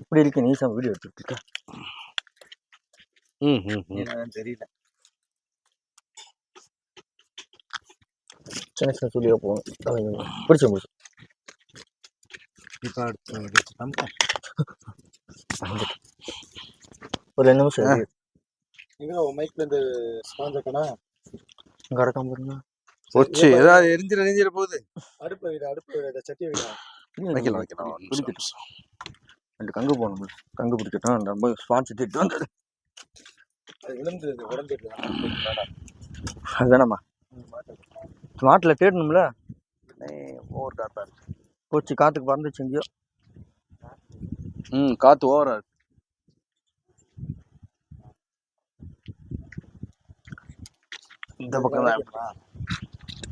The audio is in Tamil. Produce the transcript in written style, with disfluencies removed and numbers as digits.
இப்படி இருக்கு நீ வீடியோ எடுத்துட்டு இருக்க. தெரியல. சின்ன சின்ன சொல்லியா போகணும். பிடிச்ச முடிச்சு இப்போ ஒரு 2 நிமிஷம் எங்க மைக்ல இருந்து ஸ்பான்சர் பண்ணா இங்க அடக்கம் பாருங்க. போச்சு, ஏதாவது எரிஞ்சிட போகுது. அடுப்பு சட்டியை வைக்கலாம். 2 கங்கு போகணும். கங்கு பிடிக்கட்டும். அந்த ரொம்ப ஸ்பான்ஸ் திட்டு வந்தது. அது விழுந்துருது உடஞ்சிருது. அதுதானம்மா ஸ்மார்ட்ல தேடணும்ல. ஓவர் காத்தா இருக்கு. போச்சு, காத்துக்கு பறந்துச்சு எங்கேயோ. காத்து ஓவரா இருக்கு. இந்த பக்கம் தான்